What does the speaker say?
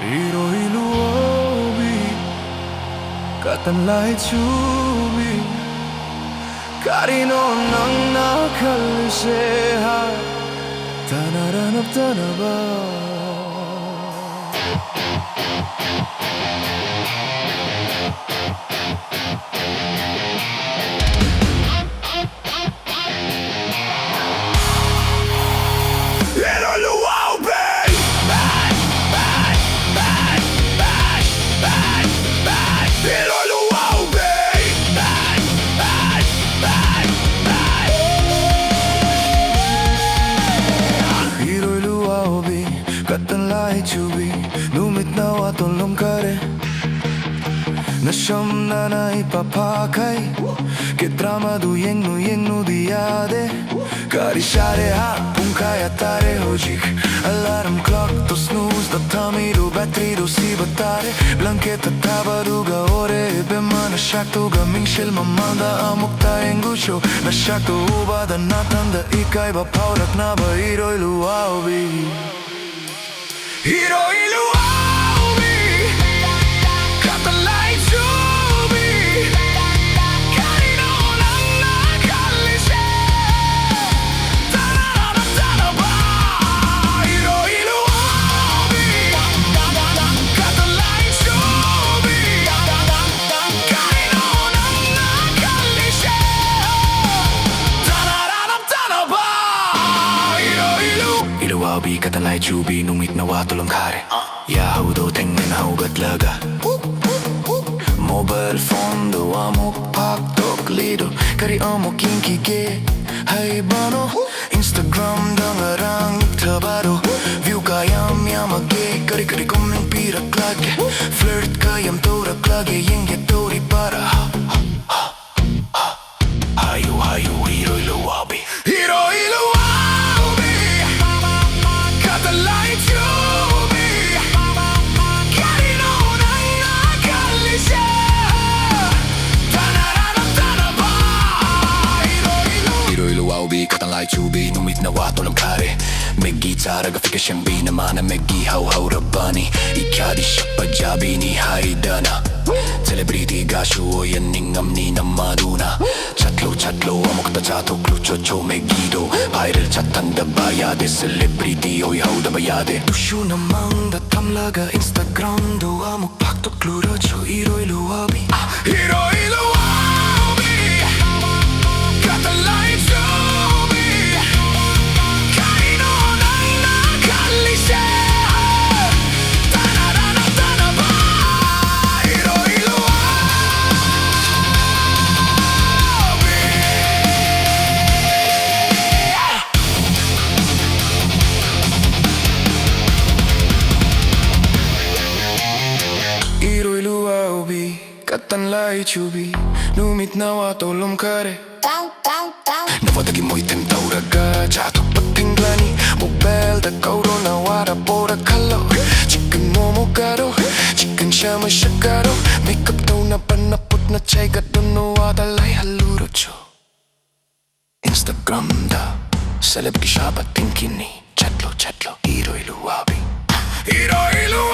Eroi Luwaobi Katanlay chubi Karino nang nakalisiha Tanaranap tanaba Eroi Luwaobi Eroi Luwaobi Eroi Luwaobi Katanlay chubi Numit na watulong kare Nasyam na naipapakay Kitrama du yeng nu diyade Karishare ha pungkaya tare hojik Alarm clock to snooze Da tamiru battery do si batare Blanket tabaruga ore Bema na shakto gaming shil mamanda Amok tayeng gusyo Na shakto uba da natanda Ikay ba paurak na ba Eroi Luwaobi Eroi Luwaobi Katanlay chubi Karino nang nakalise Tanarap tanaba Eroi Luwaobi Katanlay chubi Karino nang nakalise Tanarap tanaba Eroi Luwaobi Katanlay chubi Numit na watulong kare Yahoo do tingin haugat laga Mobile phone do amok paktok lido Kari amok kinkige Hay bano Instagram dangarang tabaro View kayam yamage Kari kari comment pirak lage Flirt kayam torak lage Yengge tori para Hayu hayu Eroi Luwaobi Eroi Luwaobi Katanlay chubi Karino nang nakalise Eroi Luwaobi Katanlay chubi Numit na watulong kare Megi taraga fika siyang binamana Megi hau rabani Ikadi siya pajabi ni haidana Celebrity gasyo o yan ningam ni namaduna Chatlo amok ta chato klucho cho megido Viral chatanda bayade Celebrity o hau da bayade Tushu namang datam laga Instagram do amok pakto kluro cho Eroi Luwaobi Eroi Luwaobi Katanlay chubi Karino nang nakalise Tanarap tanaba Eroi Luwaobi Eroi Luwaobi Katanlay chubi Numit na watulong kare Nawadagi mo'y tentauraga Chatok patinglani Mobile da kauro na wara pora kalo Chicken momo garo Chicken siya masyagaro Makeup daw na panapot na chay Gadon no wadalay haluro cho Instagram da Celeb ki siya bating kini Chatlo Eroi Luwaobi Eroi Luwaobi